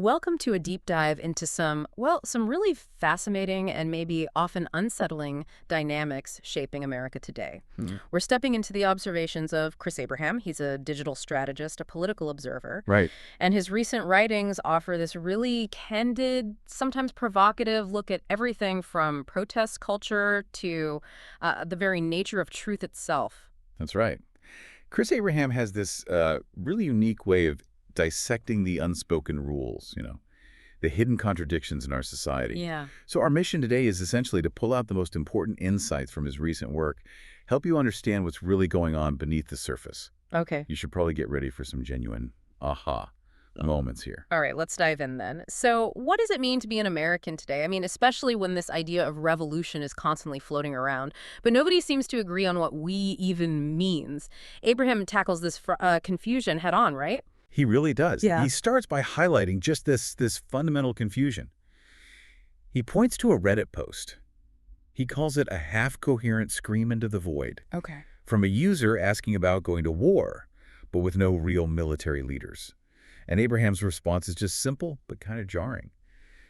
Welcome to a deep dive into some really fascinating and maybe often unsettling dynamics shaping America today. Hmm. We're stepping into the observations of Chris Abraham. He's a digital strategist, a political observer, Right. and his recent writings offer this really candid, sometimes provocative look at everything from protest culture to the very nature of truth itself. That's right. Chris Abraham has this really unique way of dissecting the unspoken rules, the hidden contradictions in our society. Yeah. So our mission today is essentially to pull out the most important insights from his recent work, help you understand what's really going on beneath the surface. Okay. You should probably get ready for some genuine aha moments here. All right, let's dive in then. So what does it mean to be an American today? I mean, especially when this idea of revolution is constantly floating around, but nobody seems to agree on what we even means. Abraham tackles this confusion head on, right? He really does. Yeah. He starts by highlighting just this fundamental confusion. He points to a Reddit post. He calls it a half-coherent scream into the void Okay. from a user asking about going to war, but with no real military leaders. And Abraham's response is just simple, but kind of jarring.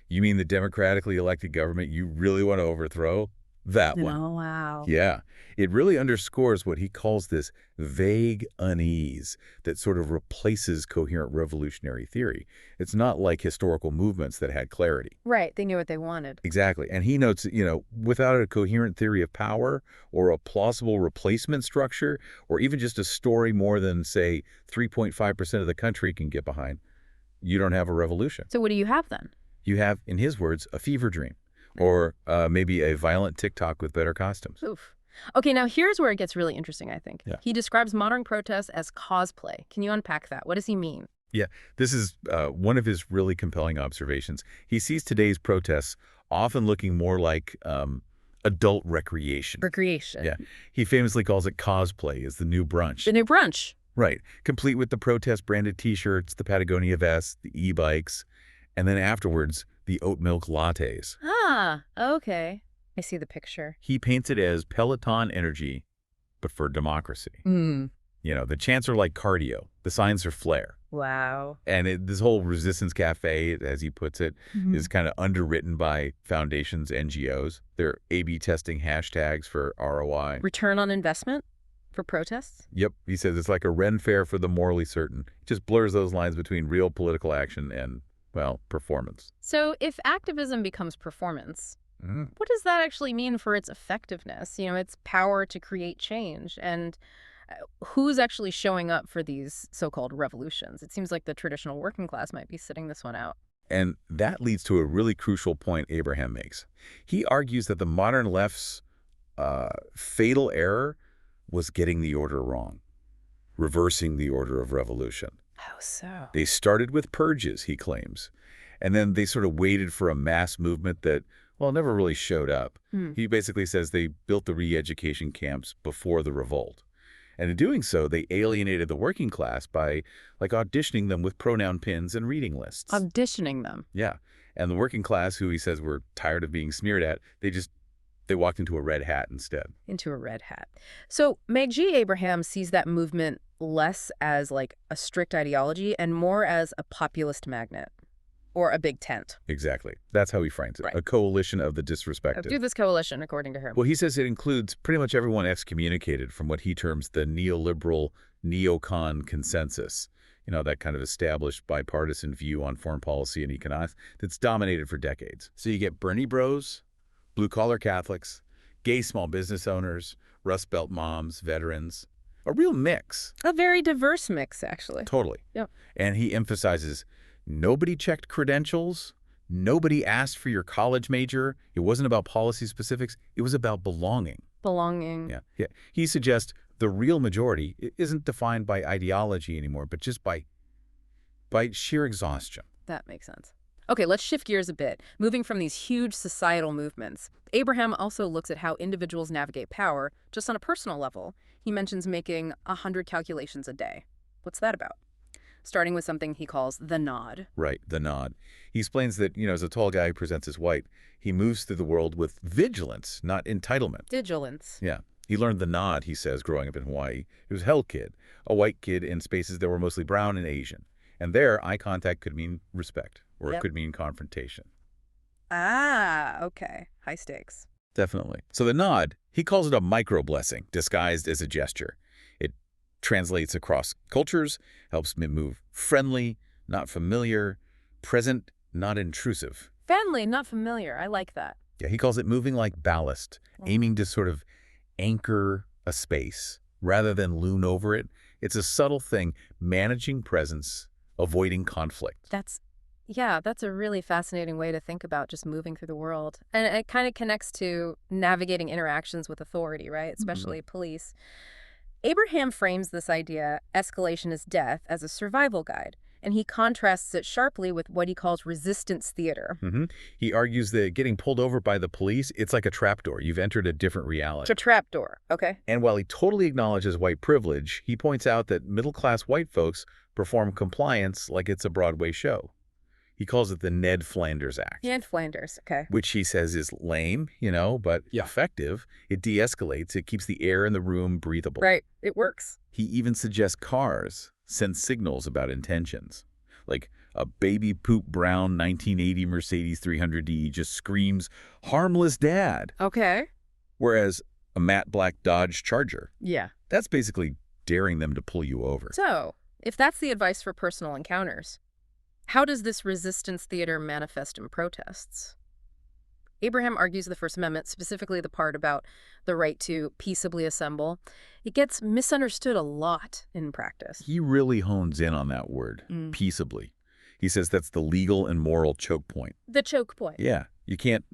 You mean the democratically elected government you really want to overthrow? That one. Oh, wow. Yeah. It really underscores what he calls this vague unease that sort of replaces coherent revolutionary theory. It's not like historical movements that had clarity. Right, they knew what they wanted. Exactly. And he notes, without a coherent theory of power or a plausible replacement structure or even just a story more than, say, 3.5% of the country can get behind, you don't have a revolution. So what do you have then? You have, in his words, a fever dream or maybe a violent TikTok with better costumes. Oof. Okay, now here's where it gets really interesting, I think. Yeah. He describes modern protests as cosplay. Can you unpack that? What does he mean? Yeah, this is one of his really compelling observations. He sees today's protests often looking more like adult recreation. Recreation. Yeah, he famously calls it cosplay as the new brunch. The new brunch. Right, complete with the protest-branded T-shirts, the Patagonia vests, the e-bikes, and then afterwards, the oat milk lattes. Ah, okay. I see the picture. He paints it as Peloton energy, but for democracy. Mm. The chants are like cardio. The signs are flair. Wow. And this whole Resistance Cafe, as he puts it, is kind of underwritten by foundations, NGOs. They're A/B testing hashtags for ROI. Return on investment for protests? Yep. He says it's like a Ren fair for the morally certain. It just blurs those lines between real political action and, well, performance. So if activism becomes performance, what does that actually mean for its effectiveness? Its power to create change, and who's actually showing up for these so-called revolutions? It seems like the traditional working class might be sitting this one out. And that leads to a really crucial point Abraham makes. He argues that the modern left's fatal error was getting the order wrong, reversing the order of revolution. How so? They started with purges, he claims, and then they sort of waited for a mass movement that, well, never really showed up. He basically says they built the re-education camps before the revolt. And in doing so, they alienated the working class by, auditioning them with pronoun pins and reading lists. Auditioning them. Yeah. And the working class, who he says were tired of being sneered at, they walked into a red hat instead. Into a red hat. So Meg G. Abraham sees that movement less as like a strict ideology and more as a populist magnet. Or a big tent. Exactly. That's how he frames it. Right. A coalition of the disrespected. Do this coalition, according to him. Well, he says it includes pretty much everyone excommunicated from what he terms the neoliberal neocon consensus. That kind of established bipartisan view on foreign policy and economics that's dominated for decades. So you get Bernie bros, blue-collar Catholics, gay small business owners, Rust Belt moms, veterans. A real mix. A very diverse mix, actually. Totally. Yep. And he emphasizes nobody checked credentials. Nobody asked for your college major. It wasn't about policy specifics. It was about belonging. Belonging. Yeah. He suggests the real majority isn't defined by ideology anymore, but just by sheer exhaustion. That makes sense. Okay, let's shift gears a bit. Moving from these huge societal movements, Abraham also looks at how individuals navigate power just on a personal level. He mentions making 100 calculations a day. What's that about? Starting with something he calls the nod. Right, the nod. He explains that, as a tall guy who presents as white, he moves through the world with vigilance, not entitlement. Vigilance. Yeah. He learned the nod, he says, growing up in Hawaii. He was a hell kid, a white kid in spaces that were mostly brown and Asian. And there, eye contact could mean respect, or it Yep. could mean confrontation. Ah, okay. High stakes. Definitely. So the nod, he calls it a micro-blessing, disguised as a gesture. It translates across cultures, helps me move friendly, not familiar, present, not intrusive. Friendly, not familiar. I like that. Yeah, he calls it moving like ballast, aiming to sort of anchor a space rather than loom over it. It's a subtle thing, managing presence, avoiding conflict. Yeah, that's a really fascinating way to think about just moving through the world. And it kind of connects to navigating interactions with authority, right? Especially police. Abraham frames this idea, escalation is death, as a survival guide, and he contrasts it sharply with what he calls resistance theater. He argues that getting pulled over by the police, it's like a trapdoor. You've entered a different reality. It's a trapdoor, okay? And while he totally acknowledges white privilege, he points out that middle-class white folks perform compliance like it's a Broadway show. He calls it the Ned Flanders Act. Ned Flanders, okay. Which he says is lame, but effective. It de-escalates. It keeps the air in the room breathable. Right, it works. He even suggests cars send signals about intentions. Like a baby poop brown 1980 Mercedes 300D just screams, "Harmless dad." Okay. Whereas a matte black Dodge Charger, Yeah. that's basically daring them to pull you over. So, if that's the advice for personal encounters, how does this resistance theater manifest in protests? Abraham argues the First Amendment, specifically the part about the right to peaceably assemble. It gets misunderstood a lot in practice. He really hones in on that word, peaceably. He says that's the legal and moral choke point. The choke point. Yeah. You can't,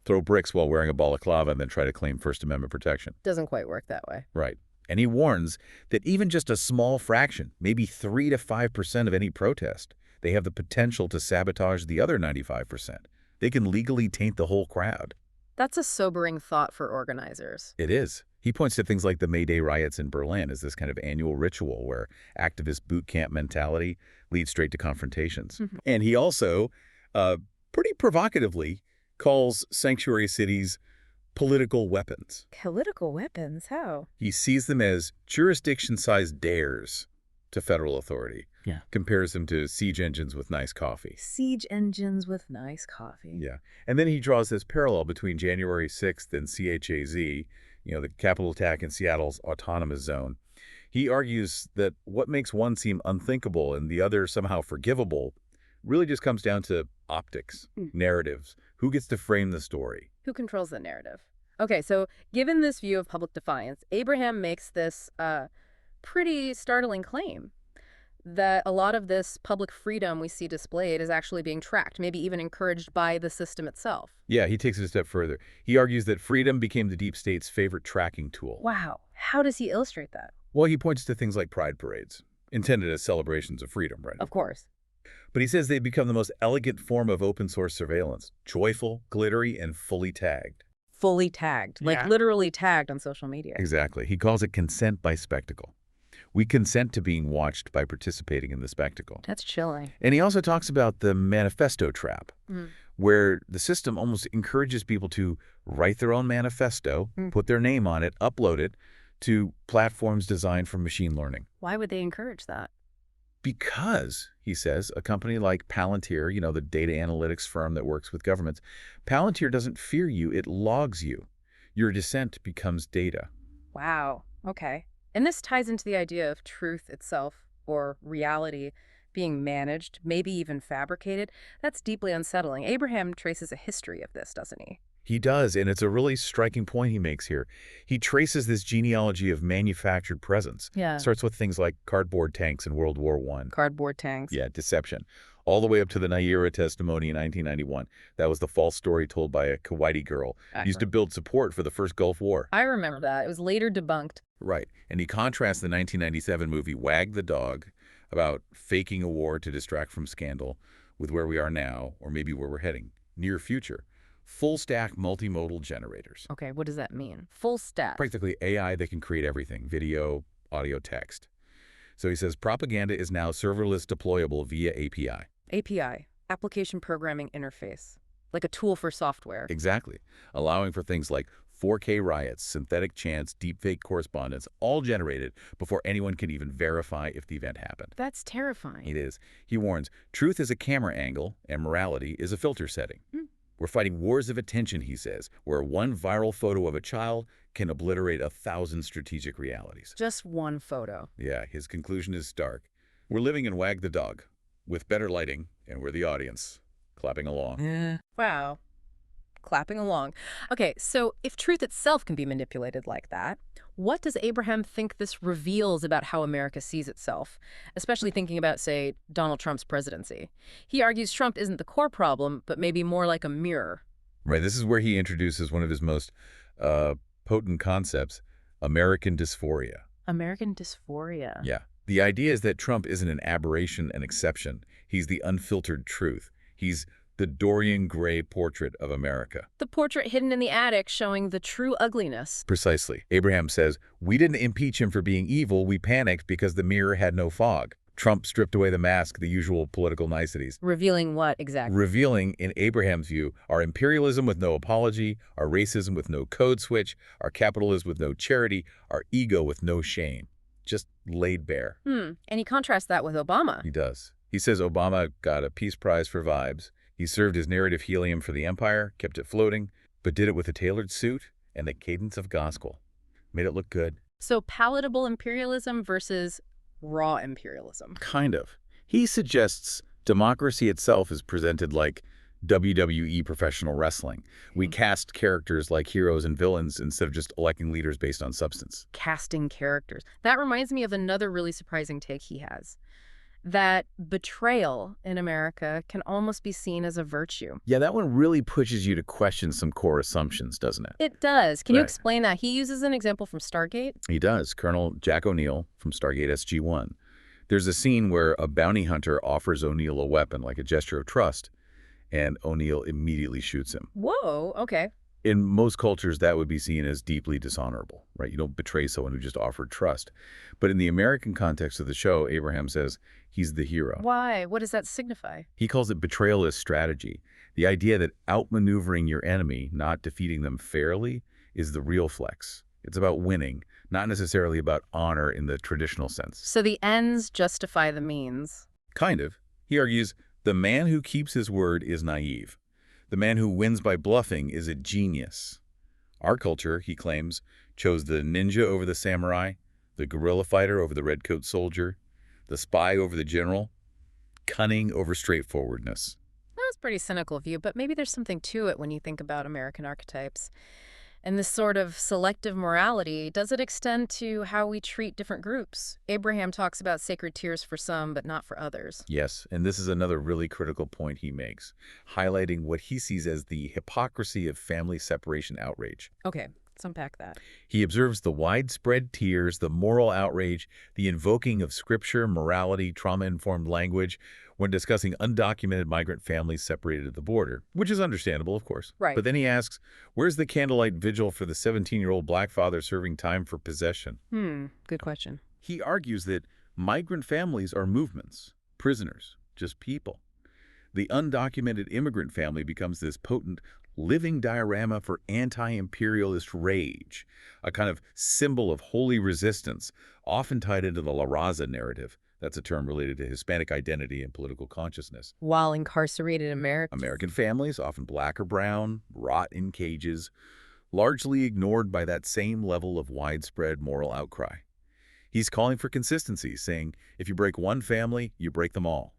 throw bricks while wearing a balaclava and then try to claim First Amendment protection. Doesn't quite work that way. Right. And he warns that even just a small fraction, maybe 3 to 5% of any protest, they have the potential to sabotage the other 95%. They can legally taint the whole crowd. That's a sobering thought for organizers. It is. He points to things like the May Day riots in Berlin as this kind of annual ritual where activist boot camp mentality leads straight to confrontations. And he also, pretty provocatively, calls sanctuary cities political weapons. Political weapons? How? He sees them as jurisdiction-sized dares to federal authority. Yeah. Compares them to siege engines with nice coffee. Siege engines with nice coffee. Yeah. And then he draws this parallel between January 6th and CHAZ, the Capitol attack in Seattle's autonomous zone. He argues that what makes one seem unthinkable and the other somehow forgivable really just comes down to optics, narratives. Who gets to frame the story? Who controls the narrative? Okay, so given this view of public defiance, Abraham makes this pretty startling claim that a lot of this public freedom we see displayed is actually being tracked, maybe even encouraged by the system itself. Yeah, he takes it a step further. He argues that freedom became the deep state's favorite tracking tool. Wow. How does he illustrate that? Well, he points to things like pride parades, intended as celebrations of freedom, right? Of course. But he says they've become the most elegant form of open source surveillance, joyful, glittery, and fully tagged. Fully tagged, like literally tagged on social media. Exactly. He calls it consent by spectacle. We consent to being watched by participating in the spectacle. That's chilling. And he also talks about the manifesto trap, where the system almost encourages people to write their own manifesto, put their name on it, upload it to platforms designed for machine learning. Why would they encourage that? Because, he says, a company like Palantir, the data analytics firm that works with governments, Palantir doesn't fear you, it logs you. Your dissent becomes data. Wow. Okay. And this ties into the idea of truth itself, or reality, being managed, maybe even fabricated. That's deeply unsettling. Abraham traces a history of this, doesn't he? He does, and it's a really striking point he makes here. He traces this genealogy of manufactured presence. Yeah. Starts with things like cardboard tanks in World War I. Cardboard tanks. Yeah, deception. All the way up to the Naira testimony in 1991. That was the false story told by a Kuwaiti girl used to build support for the first Gulf War. I remember that. It was later debunked. Right. And he contrasts the 1997 movie Wag the Dog about faking a war to distract from scandal with where we are now, or maybe where we're heading, near future. Full stack multimodal generators. Okay, what does that mean? Full stack. Practically AI that can create everything, video, audio, text. So he says propaganda is now serverless deployable via API. API, application programming interface, like a tool for software. Exactly. Allowing for things like 4K riots, synthetic chants, deepfake correspondence, all generated before anyone can even verify if the event happened. That's terrifying. It is. He warns, truth is a camera angle and morality is a filter setting. Hmm. We're fighting wars of attention, he says, where one viral photo of a child can obliterate 1,000 strategic realities. Just one photo. Yeah, his conclusion is stark. We're living in Wag the Dog, with better lighting, and we're the audience, clapping along. Wow. Clapping along. Okay, so if truth itself can be manipulated like that, what does Abraham think this reveals about how America sees itself, especially thinking about, say, Donald Trump's presidency? He argues Trump isn't the core problem, but maybe more like a mirror. Right, this is where he introduces one of his most potent concepts, American dysphoria. American dysphoria. Yeah. The idea is that Trump isn't an aberration, an exception. He's the unfiltered truth. He's the Dorian Gray portrait of America. The portrait hidden in the attic showing the true ugliness. Precisely. Abraham says, we didn't impeach him for being evil. We panicked because the mirror had no fog. Trump stripped away the mask, the usual political niceties. Revealing what exactly? Revealing, in Abraham's view, our imperialism with no apology, our racism with no code switch, our capitalism with no charity, our ego with no shame. Just laid bare. And he contrasts that with Obama. He does. He says Obama got a Peace Prize for vibes. He served his narrative helium for the empire, kept it floating, but did it with a tailored suit and the cadence of gospel. Made it look good. So palatable imperialism versus raw imperialism. Kind of. He suggests democracy itself is presented like WWE professional wrestling. We cast characters like heroes and villains instead of just electing leaders based on substance. Casting characters. That reminds me of another really surprising take he has. That betrayal in America can almost be seen as a virtue. Yeah, that one really pushes you to question some core assumptions, doesn't it? It does. Can you Right. explain that? He uses an example from Stargate. He does. Colonel Jack O'Neill from Stargate SG-1. There's a scene where a bounty hunter offers O'Neill a weapon like a gesture of trust, and O'Neill immediately shoots him. Whoa, okay. In most cultures, that would be seen as deeply dishonorable, right? You don't betray someone who just offered trust. But in the American context of the show, Abraham says he's the hero. Why? What does that signify? He calls it betrayal as strategy. The idea that outmaneuvering your enemy, not defeating them fairly, is the real flex. It's about winning, not necessarily about honor in the traditional sense. So the ends justify the means. Kind of. He argues, the man who keeps his word is naive. The man who wins by bluffing is a genius. Our culture, he claims, chose the ninja over the samurai, the guerrilla fighter over the redcoat soldier, the spy over the general, cunning over straightforwardness. That's a pretty cynical view, but maybe there's something to it when you think about American archetypes. And this sort of selective morality, does it extend to how we treat different groups? Abraham talks about sacred tears for some, but not for others. Yes, and this is another really critical point he makes, highlighting what he sees as the hypocrisy of family separation outrage. Okay, let's unpack that. He observes the widespread tears, the moral outrage, the invoking of scripture, morality, trauma-informed language when discussing undocumented migrant families separated at the border, which is understandable, of course. Right. But then he asks, where's the candlelight vigil for the 17-year-old black father serving time for possession? Good question. He argues that migrant families are movements, prisoners, just people. The undocumented immigrant family becomes this potent living diorama for anti-imperialist rage, a kind of symbol of holy resistance, often tied into the La Raza narrative. That's a term related to Hispanic identity and political consciousness. While incarcerated Americans. American families, often black or brown, rot in cages, largely ignored by that same level of widespread moral outcry. He's calling for consistency, saying, if you break one family, you break them all.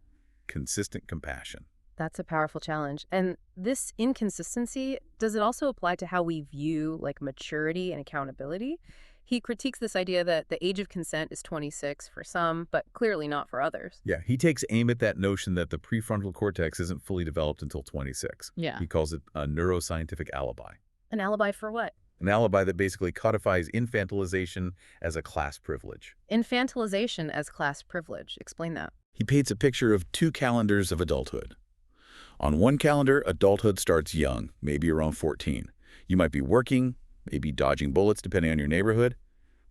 Consistent compassion. That's a powerful challenge. And this inconsistency, does it also apply to how we view maturity and accountability? He critiques this idea that the age of consent is 26 for some, but clearly not for others. Yeah, he takes aim at that notion that the prefrontal cortex isn't fully developed until 26. Yeah. He calls it a neuroscientific alibi. An alibi for what? An alibi that basically codifies infantilization as a class privilege. Infantilization as class privilege. Explain that. He paints a picture of two calendars of adulthood. On one calendar, adulthood starts young, maybe around 14. You might be working, maybe dodging bullets depending on your neighborhood.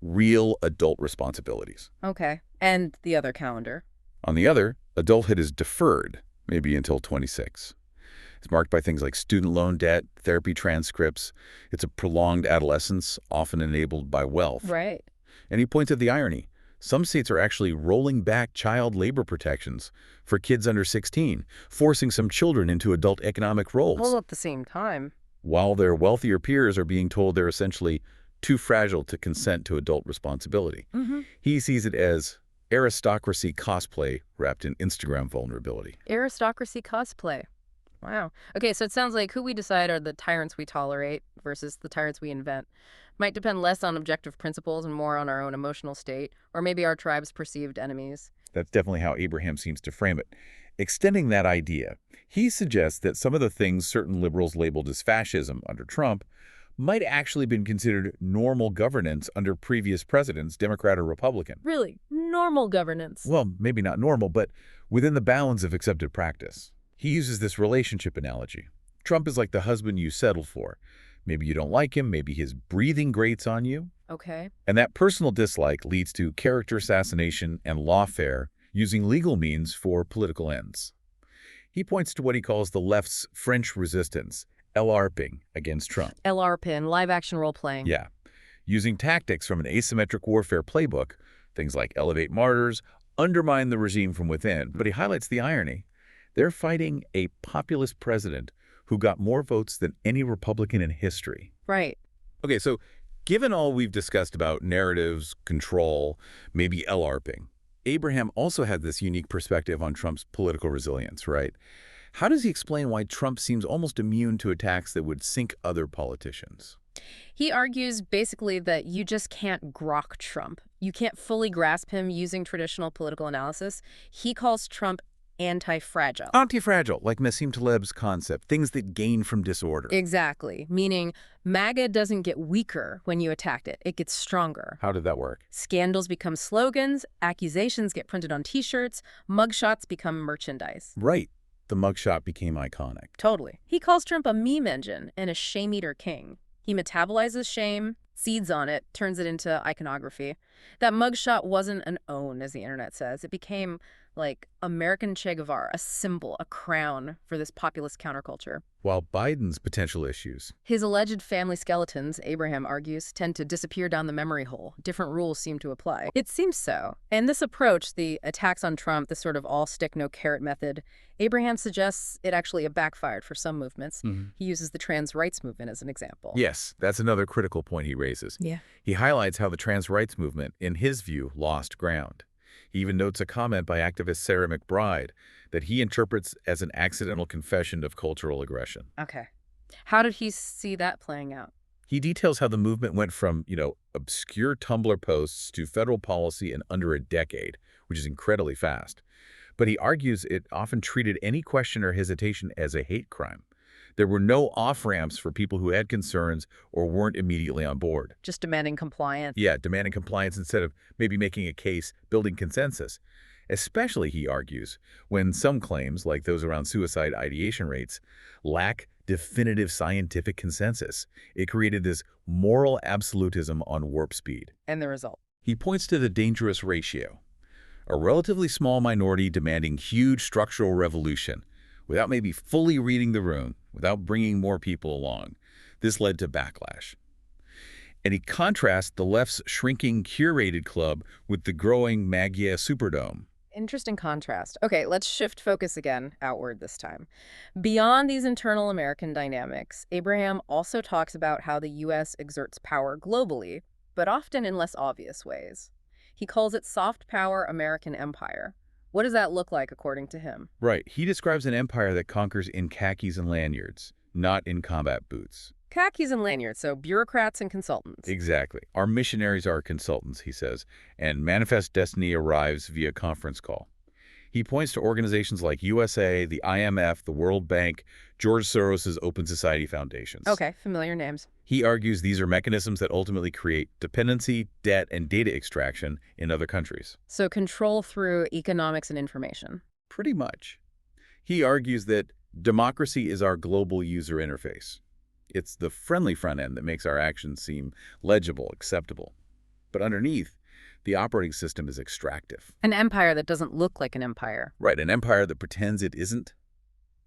Real adult responsibilities. Okay. And the other calendar? On the other, adulthood is deferred, maybe until 26. It's marked by things like student loan debt, therapy transcripts. It's a prolonged adolescence, often enabled by wealth. Right. And he points at the irony. Some states are actually rolling back child labor protections for kids under 16, forcing some children into adult economic roles, All at the same time. while their wealthier peers are being told they're essentially too fragile to consent to adult responsibility. Mm-hmm. He sees it as aristocracy cosplay wrapped in Instagram vulnerability. Aristocracy cosplay. Wow. Okay, so it sounds like who we decide are the tyrants we tolerate versus the tyrants we invent might depend less on objective principles and more on our own emotional state, or maybe our tribe's perceived enemies. That's definitely how Abraham seems to frame it. Extending that idea, he suggests that some of the things certain liberals labeled as fascism under Trump might actually been considered normal governance under previous presidents, Democrat or Republican. Really, normal governance. Well, maybe not normal, but within the bounds of accepted practice. He uses this relationship analogy. Trump is like the husband you settled for. Maybe you don't like him, maybe his breathing grates on you. Okay. And that personal dislike leads to character assassination and lawfare using legal means for political ends. He points to what he calls the left's French resistance, LARPing against Trump. LRPin, live-action role-playing. Yeah, using tactics from an asymmetric warfare playbook, things like elevate martyrs, undermine the regime from within. But he highlights the irony. They're fighting a populist president who got more votes than any Republican in history. Right. Okay, so given all we've discussed about narratives, control, maybe LARPing, Abraham also had this unique perspective on Trump's political resilience, right? How does he explain why Trump seems almost immune to attacks that would sink other politicians? He argues basically that you just can't grok Trump. You can't fully grasp him using traditional political analysis. He calls Trump anti-fragile. Anti-fragile, like Nassim Taleb's concept, things that gain from disorder. Exactly, meaning MAGA doesn't get weaker when you attack it. It gets stronger. How did that work? Scandals become slogans, accusations get printed on T-shirts, mugshots become merchandise. Right. The mugshot became iconic. Totally. He calls Trump a meme engine and a shame-eater king. He metabolizes shame, seeds on it, turns it into iconography. That mugshot wasn't an own, as the internet says. It became like American Che Guevara, a symbol, a crown for this populist counterculture. While Biden's potential issues. His alleged family skeletons, Abraham argues, tend to disappear down the memory hole. Different rules seem to apply. It seems so. And this approach, the attacks on Trump, the sort of all-stick, no-carrot method, Abraham suggests it actually backfired for some movements. He uses the trans rights movement as an example. Yes, that's another critical point he raises. Yeah. He highlights how the trans rights movement, in his view, lost ground. He even notes a comment by activist Sarah McBride that he interprets as an accidental confession of cultural aggression. Okay. How did he see that playing out? He details how the movement went from, obscure Tumblr posts to federal policy in under a decade, which is incredibly fast. But he argues it often treated any question or hesitation as a hate crime. There were no off-ramps for people who had concerns or weren't immediately on board. Just demanding compliance. Yeah, demanding compliance instead of maybe making a case, building consensus. Especially, he argues, when some claims, like those around suicide ideation rates, lack definitive scientific consensus. It created this moral absolutism on warp speed. And the result? He points to the dangerous ratio. A relatively small minority demanding huge structural revolution without maybe fully reading the room, without bringing more people along. This led to backlash. And he contrasts the left's shrinking curated club with the growing MAGA Superdome. Interesting contrast. Okay, let's shift focus again, outward this time. Beyond these internal American dynamics, Abraham also talks about how the U.S. exerts power globally, but often in less obvious ways. He calls it soft power American empire. What does that look like, according to him? Right. He describes an empire that conquers in khakis and lanyards, not in combat boots. Khakis and lanyards, so bureaucrats and consultants. Exactly. Our missionaries are consultants, he says, and manifest destiny arrives via conference call. He points to organizations like USA, the IMF, the World Bank, George Soros's Open Society Foundations. Okay, familiar names. He argues these are mechanisms that ultimately create dependency, debt, and data extraction in other countries. So control through economics and information. Pretty much. He argues that democracy is our global user interface. It's the friendly front end that makes our actions seem legible, acceptable. But underneath, the operating system is extractive. An empire that doesn't look like an empire. Right, an empire that pretends it isn't.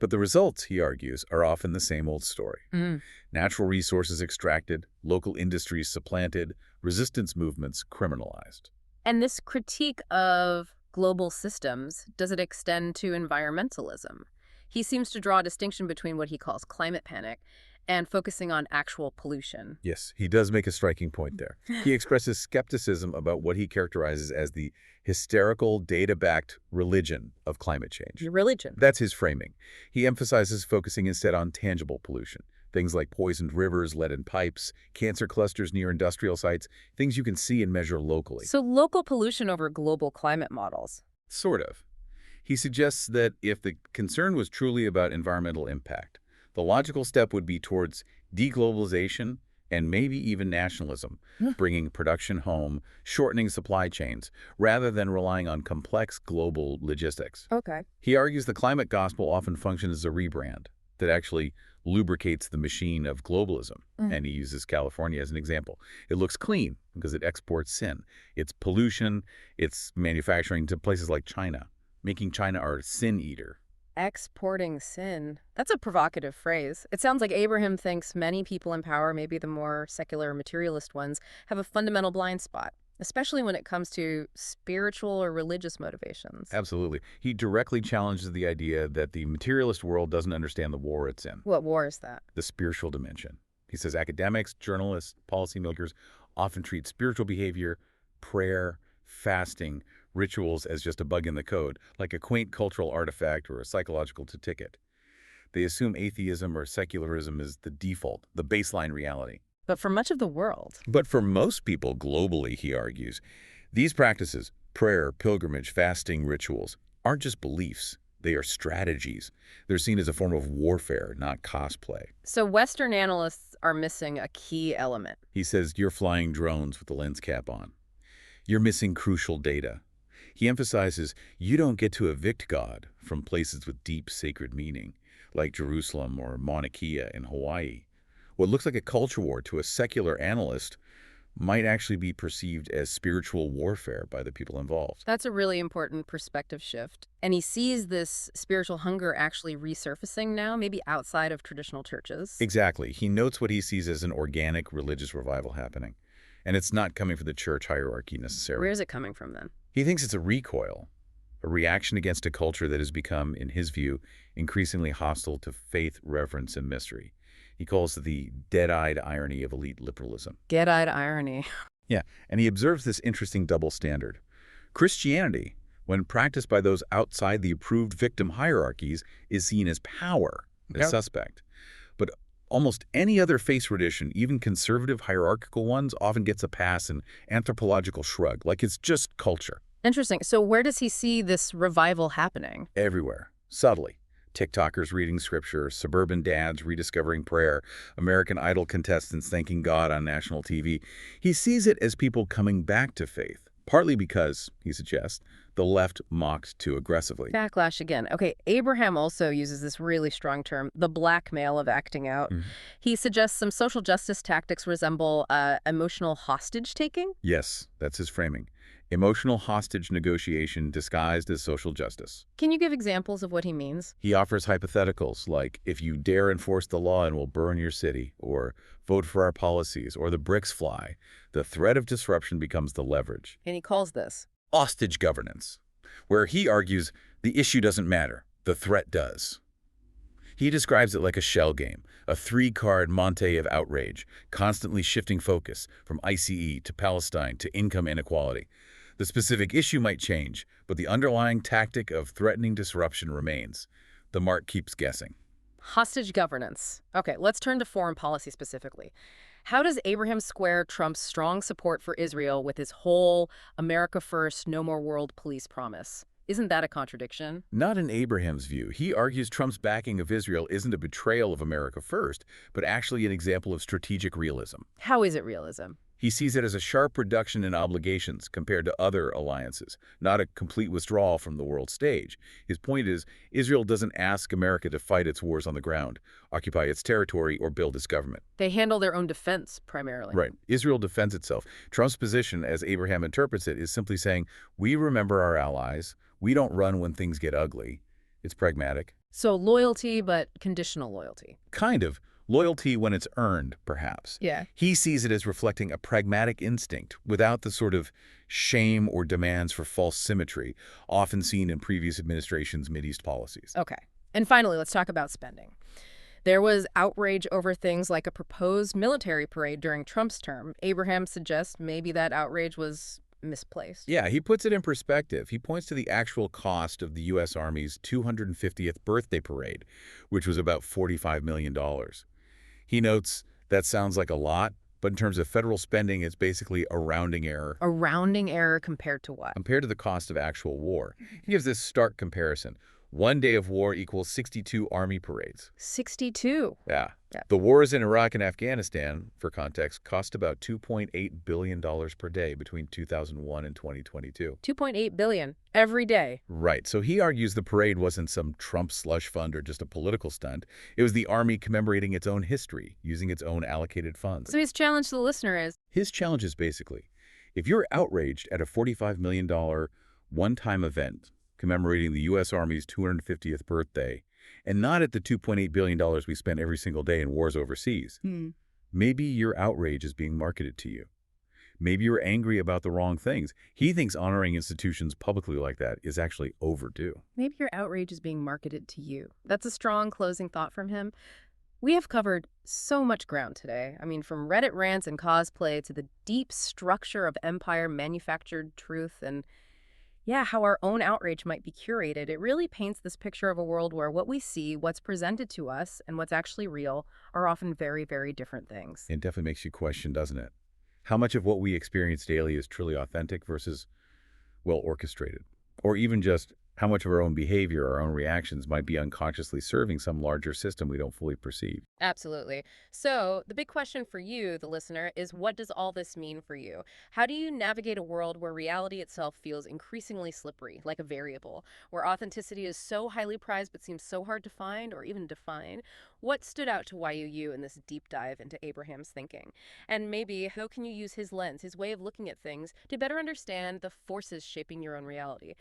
But the results, he argues, are often the same old story. Mm. Natural resources extracted, local industries supplanted, resistance movements criminalized. And this critique of global systems, does it extend to environmentalism? He seems to draw a distinction between what he calls climate panic and focusing on actual pollution. Yes, he does make a striking point there. He expresses skepticism about what he characterizes as the hysterical, data-backed religion of climate change. Your religion. That's his framing. He emphasizes focusing instead on tangible pollution, things like poisoned rivers, lead in pipes, cancer clusters near industrial sites, things you can see and measure locally. So local pollution over global climate models. Sort of. He suggests that if the concern was truly about environmental impact, the logical step would be towards deglobalization and maybe even nationalism, bringing production home, shortening supply chains, rather than relying on complex global logistics. Okay. He argues the climate gospel often functions as a rebrand that actually lubricates the machine of globalism, and he uses California as an example. It looks clean because it exports sin. It's pollution, it's manufacturing to places like China, making China our sin eater. Exporting sin. That's a provocative phrase. It sounds like Abraham thinks many people in power, maybe the more secular materialist ones, have a fundamental blind spot, especially when it comes to spiritual or religious motivations. Absolutely. He directly challenges the idea that the materialist world doesn't understand the war it's in, What war is that? the spiritual dimension. He says academics, journalists, policymakers often treat spiritual behavior, prayer, fasting, rituals as just a bug in the code, like a quaint cultural artifact or a psychological ticket. They assume atheism or secularism is the default, the baseline reality. But for much of the world. But for most people globally, he argues, these practices, prayer, pilgrimage, fasting, rituals, aren't just beliefs. They are strategies. They're seen as a form of warfare, not cosplay. So Western analysts are missing a key element. He says, you're flying drones with the lens cap on. You're missing crucial data. He emphasizes you don't get to evict God from places with deep sacred meaning, like Jerusalem or Mauna Kea in Hawaii. What looks like a culture war to a secular analyst might actually be perceived as spiritual warfare by the people involved. That's a really important perspective shift. And he sees this spiritual hunger actually resurfacing now, maybe outside of traditional churches. Exactly. He notes what he sees as an organic religious revival happening. And it's not coming from the church hierarchy necessarily. Where is it coming from then? He thinks it's a recoil, a reaction against a culture that has become, in his view, increasingly hostile to faith, reverence, and mystery. He calls it the dead-eyed irony of elite liberalism. Dead-eyed irony. Yeah, and he observes this interesting double standard. Christianity, when practiced by those outside the approved victim hierarchies, is seen as power, as suspect. But almost any other faith tradition, even conservative hierarchical ones, often gets a pass and anthropological shrug, like it's just culture. Interesting. So where does he see this revival happening? Everywhere, subtly. TikTokers reading scripture, suburban dads rediscovering prayer, American Idol contestants thanking God on national TV. He sees it as people coming back to faith, partly because, he suggests, the left mocked too aggressively. Backlash again. Okay, Abraham also uses this really strong term, the blackmail of acting out. He suggests some social justice tactics resemble emotional hostage-taking. Yes, that's his framing. Emotional hostage negotiation disguised as social justice. Can you give examples of what he means? He offers hypotheticals like, if you dare enforce the law and we'll burn your city, or vote for our policies, or the bricks fly, the threat of disruption becomes the leverage. And he calls this Hostage governance, where he argues the issue doesn't matter, the threat does. He describes it like a shell game, a three-card monte of outrage, constantly shifting focus from ICE to Palestine to income inequality. The specific issue might change, but the underlying tactic of threatening disruption remains. The mark keeps guessing. hostage governance. Okay, let's turn to foreign policy specifically. How does Abraham square Trump's strong support for Israel with his whole America first, no more world police promise? Isn't that a contradiction? Not in Abraham's view. He argues Trump's backing of Israel isn't a betrayal of America first, but actually an example of strategic realism. How is it realism? He sees it as a sharp reduction in obligations compared to other alliances, not a complete withdrawal from the world stage. His point is, Israel doesn't ask America to fight its wars on the ground, occupy its territory, or build its government. They handle their own defense, primarily. Right. Israel defends itself. Trump's position, as Abraham interprets it, is simply saying, we remember our allies. We don't run when things get ugly. It's pragmatic. So loyalty, but conditional loyalty. Kind of. Loyalty when it's earned, perhaps. Yeah. He sees it as reflecting a pragmatic instinct without the sort of shame or demands for false symmetry often seen in previous administrations' Mideast policies. Okay. And finally, let's talk about spending. There was outrage over things like a proposed military parade during Trump's term. Abraham suggests maybe that outrage was misplaced. Yeah, he puts it in perspective. He points to the actual cost of the U.S. Army's 250th birthday parade, which was about $45 million. He notes that sounds like a lot, but in terms of federal spending, it's basically a rounding error A rounding error compared to what? compared to the cost of actual war. He gives this stark comparison. One day of war equals 62 Army parades. 62. Yeah. Yeah. The wars in Iraq and Afghanistan, for context, cost about $2.8 billion per day between 2001 and 2022. 2.8 billion every day. Right. So he argues the parade wasn't some Trump slush fund or just a political stunt. It was the Army commemorating its own history, using its own allocated funds. So his challenge to the listener is, His challenge is basically, if you're outraged at a $45 million one-time event commemorating the U.S. Army's 250th birthday, and not at the $2.8 billion we spend every single day in wars overseas, maybe your outrage is being marketed to you. Maybe you're angry about the wrong things. He thinks honoring institutions publicly like that is actually overdue. maybe your outrage is being marketed to you. That's a strong closing thought from him. We have covered so much ground today. I mean, from Reddit rants and cosplay to the deep structure of empire manufactured truth and, yeah, how our own outrage might be curated. It really paints this picture of a world where what we see, what's presented to us, and what's actually real are often very, very different things. It definitely makes you question, doesn't it? How much of what we experience daily is truly authentic versus, well, orchestrated? Or even just how much of our own behavior, our own reactions might be unconsciously serving some larger system we don't fully perceive. Absolutely. So, the big question for you, the listener, is what does all this mean for you? How do you navigate a world where reality itself feels increasingly slippery, like a variable, where authenticity is so highly prized but seems so hard to find or even define? What stood out to YUU in this deep dive into Abraham's thinking? And maybe how can you use his lens, his way of looking at things, to better understand the forces shaping your own reality?